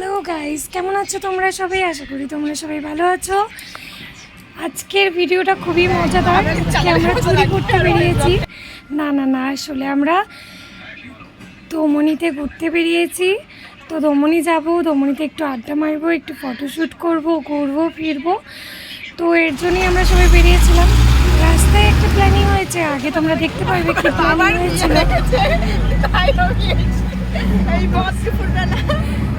Hello guys, কেমন আছো তোমরা সবাই? আশা করি তোমরা সবাই ভালো আছো। আজকের ভিডিওটা খুবই মজাদার। আজকে আমরা চুরি করতে বেরিয়েছি। না আসলে আমরা দমনিতে ঘুরতে বেরিয়েছি। তো দমনি যাব, দমনিতে একটু আড্ডা মারবো, একটু ফটোশ্যুট করবো, ঘুরবো ফিরবো। তো এর জন্যই আমরা সবাই বেরিয়েছিলাম। রাস্তায় একটা প্ল্যানিং হয়েছে, আগে তোমরা দেখতে পারবে কি প্ল্যানিং হয়েছিল। এই বস ফুলবেলা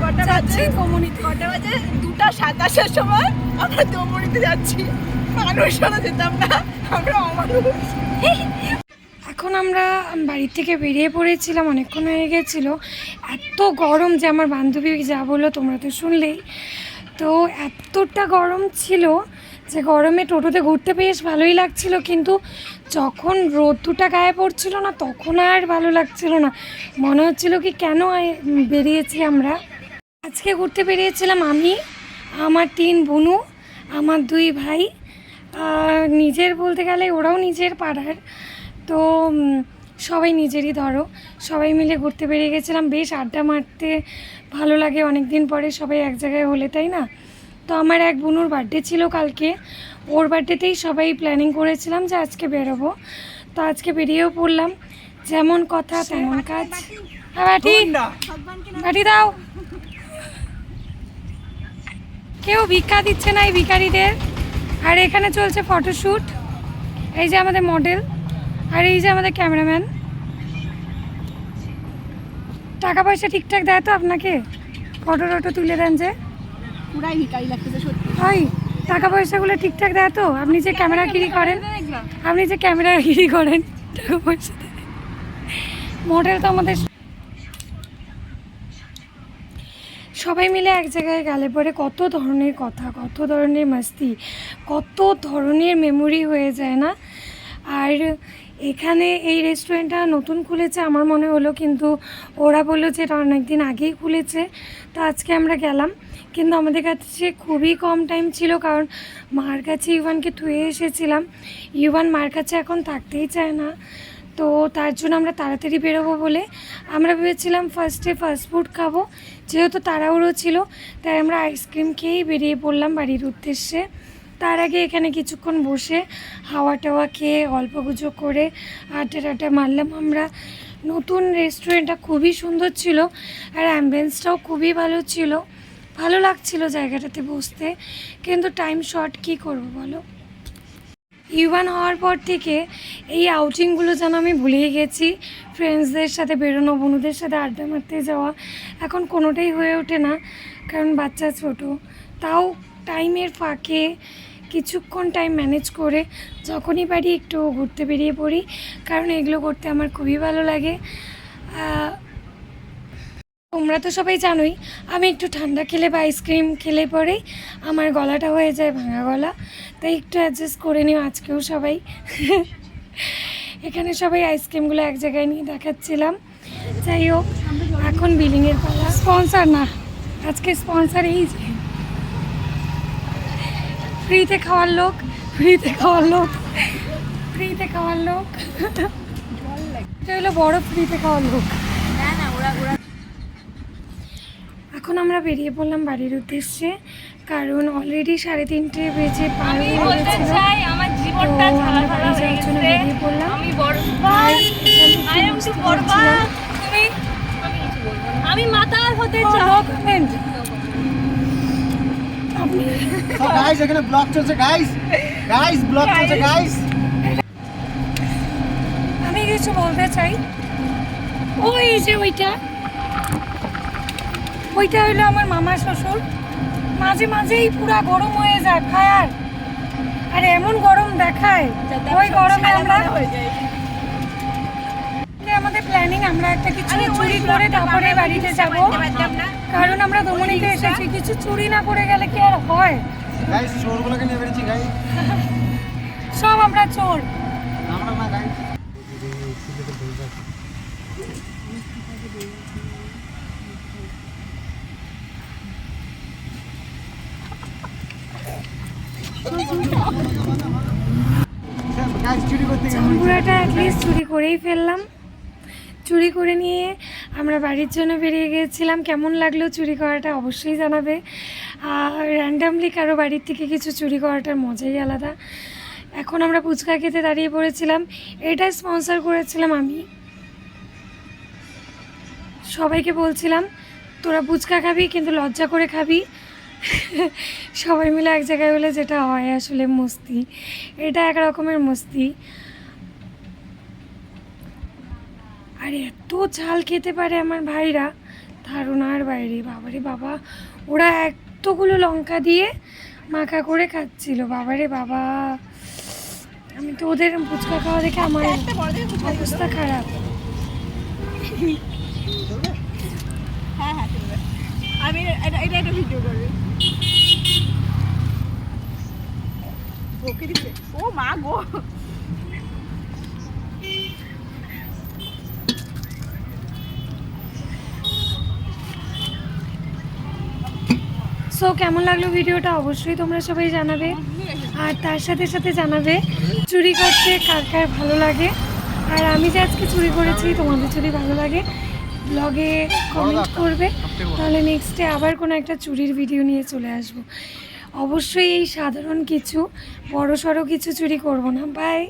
কটা বাজে? দমনিতে কটা বাজে? 2:27-এর সময় আমরা দমনিতে যাচ্ছি। মানুষরা যেতাম না, আমরা অমানুষ। এখন আমরা বাড়ির থেকে বেরিয়ে পড়েছিলাম, অনেকক্ষণ হয়ে গেছিলো। এত গরম যে আমার বান্ধবী যা বললো তোমরা তো শুনলেই। তো এতটা গরম ছিল যে গরমে টোটোতে ঘুরতে বেশ ভালোই লাগছিল, কিন্তু যখন রোদ্দুটা গায়ে পড়ছিল না তখন আর ভালো লাগছিল না। মনে হচ্ছিল কি কেন বেরিয়েছি আমরা। আজকে ঘুরতে বেরিয়েছিলাম আমি, আমার 3 বোনু, আমার 2 ভাই। নিজের বলতে গেলে ওরাও নিজের পাড়ার। তো সবাই নিজেরই ধরো, সবাই মিলে ঘুরতে বেরিয়ে গেছিলাম। বেশ আড্ডা মারতে ভালো লাগে অনেক দিন পরে সবাই এক জায়গায় হলে, তাই না? তো আমার এক বোনুর বার্থডে ছিল কালকে, ওর বার্থডেতেই সবাই প্ল্যানিং করেছিলাম যে আজকে বেরোবো। তো আজকে বেরিয়েও পড়লাম, যেমন কথা তেমন কাজ। বাটি বাটি দাও। কেউ ভিক্ষা দিচ্ছে না এই ভিখারিদের। আর এখানে চলছে ফটোশ্যুট। এই যে আমাদের মডেল, আর এই যে আমাদের ক্যামেরাম্যান। টাকা পয়সা ঠিকঠাক দেয় তো আপনাকে? ফটো টটো তুলে দেন যে? পুরাই ভিখারি লাগতেছে সত্যি। হয়, টাকা পয়সাগুলো ঠিকঠাক দেয় তো? আপনি যে ক্যামেরাগিরি করেন, আপনি যে ক্যামেরাগিরি করেন, টাকা পয়সা দেয়? মডেল তো আমাদের। সবাই মিলে এক জায়গায় গেলে পরে কত ধরনের কথা, কত ধরনের মাস্তি, কত ধরনের মেমোরি হয়ে যায় না? আর এখানে এই রেস্টুরেন্টটা নতুন খুলেছে আমার মনে হলো, কিন্তু ওরা বললো যে এটা অনেক দিন আগেই খুলেছে। তো আজকে আমরা গেলাম, কিন্তু আমাদের কাছে খুবই কম টাইম ছিল, কারণ মার কাছে ইভানকে থুয়ে এসেছিলাম। ইভান মার কাছে এখন থাকতেই চায় না। তো তার জন্য আমরা তাড়াতাড়ি বেরোবো বলে আমরা ভেবেছিলাম ফার্স্টে ফাস্টফুড খাবো, যেহেতু তাড়াহুড়ো ছিল তাই আমরা আইসক্রিম খেয়েই বেরিয়ে পড়লাম বাড়ির উদ্দেশ্যে। তার আগে এখানে কিছুক্ষণ বসে হাওয়া টাওয়া খেয়ে গল্প গুজব করে আড্ডা মারলাম আমরা। নতুন রেস্টুরেন্টটা খুবই সুন্দর ছিল, আর অ্যাম্বিয়েন্সটাও খুবই ভালো ছিল, ভালো লাগছিল জায়গাটাতে বসতে। কিন্তু টাইম শর্ট, কী করবো বলো? ইভান হওয়ার পর থেকে এই আউটিংগুলো যেন আমি ভুলেই গেছি। ফ্রেন্ডসদের সাথে বেরোনো, বন্ধুদের সাথে আড্ডা মারতে যাওয়া এখন কোনোটাই হয়ে ওঠে না, কারণ বাচ্চা ছোটো। তাও টাইমের ফাঁকে কিছুক্ষণ টাইম ম্যানেজ করে যখনই পারি একটু ঘুরতে বেরিয়ে পড়ি, কারণ এগুলো করতে আমার খুবই ভালো লাগে। তোমরা তো সবাই জানোই আমি একটু ঠান্ডা খেলে বা আইসক্রিম খেলে পরেই আমার গলাটা হয়ে যায় ভাঙা গলা, তাই একটু অ্যাডজাস্ট করে নিও আজকেও সবাই। এখানে সবাই আইসক্রিমগুলো এক জায়গায় নিয়ে দেখাচ্ছিলাম। যাই হোক, এখন বিলিংয়ের পালা। স্পন্সার না, আজকে স্পন্সার এই যে ফ্রিতে খাওয়ার লোক, ফ্রিতে খাওয়ার লোক, ফ্রিতে খাওয়ার লোক। এটা হলো বড় ফ্রিতে খাওয়ার লোক। এখন আমরা বেরিয়ে পড়লাম বাড়ির উদ্দেশ্যে, কারণ অলরেডি 3:30 বেজে পার হয়ে গেছিল। তো আমরা বাড়ি যাওয়ার জন্য বেরিয়ে পড়লাম। আমি মাতাল হতে চাই। আপনি গাইস এখানে ব্লগ চলছে, গাইস ব্লগ চলছে গাইস। আমি কিছু বলতে চাই। ওই যে ওইটা হইলো আমার মামা শ্বশুর। মাঝে মাঝেই পুরা গরম হয়ে যায় ফায়ার, আর এমন গরম দেখায়। ওই গরমে আমরা আমাদের প্ল্যানিং আমরা একটা কিছু চুরি করে তারপরে বাড়িতে যাব, কারণ আমরা দমনিতে এসেছি। কিছু চুরি না করে গেলে কি আর হয়? গাইস চোরগুলোকে নিয়ে বেরিয়েছি গাইস, সব আমরা চোর। আমরা না গাইস। গাইস চুরি করতে গেছি, পুরাটা অ্যাটলিস্ট চুরি করেই ফেললাম। চুরি করে নিয়ে আমরা বাড়ির জন্য বেরিয়ে গিয়েছিলাম। কেমন লাগলো চুরি করাটা অবশ্যই জানাবে। আর র্যান্ডামলি কারো বাড়ির থেকে কিছু চুরি করাটার মজাই আলাদা। এখন আমরা ফুচকা খেতে দাঁড়িয়ে পড়েছিলাম। এটা স্পন্সর করেছিলাম আমি। সবাইকে বলছিলাম তোরা ফুচকা খাবি কিন্তু লজ্জা করে খাবি। সবাই মিলে এক জায়গায় হলে যেটা হয় আসলে মস্তি, এটা এক রকমের মস্তি। আর এত ঝাল খেতে পারে আমার ভাইরা, ধারণার বাইরে। বাবারে বাবা, ওরা এতগুলো লঙ্কা দিয়ে মাখা করে খাচ্ছিল। বাবারে বাবা, আমি তো ওদের ফুচকা খাওয়া দেখে আমার একটা বড় দেখে ফুচকা অবস্থা খারাপ। হ্যাঁ হ্যাঁ চলবে। আমি এটা একটা ভিডিও করবে। ওকে দিছে, ও মা গো। সো কেমন লাগলো ভিডিওটা অবশ্যই তোমরা সবাই জানাবে। আর তার সাথে সাথে জানাবে চুরি করতে কার কার ভালো লাগে। আর আমি যে আজকে চুরি করেছি তোমাদের যদি ভালো লাগে ব্লগে কমেন্ট করবে, তাহলে নেক্সটে আবার কোনো একটা চুরির ভিডিও নিয়ে চলে আসবো। অবশ্যই এই সাধারণ কিছু, বড় সড়ো কিছু চুরি করব না। বাই।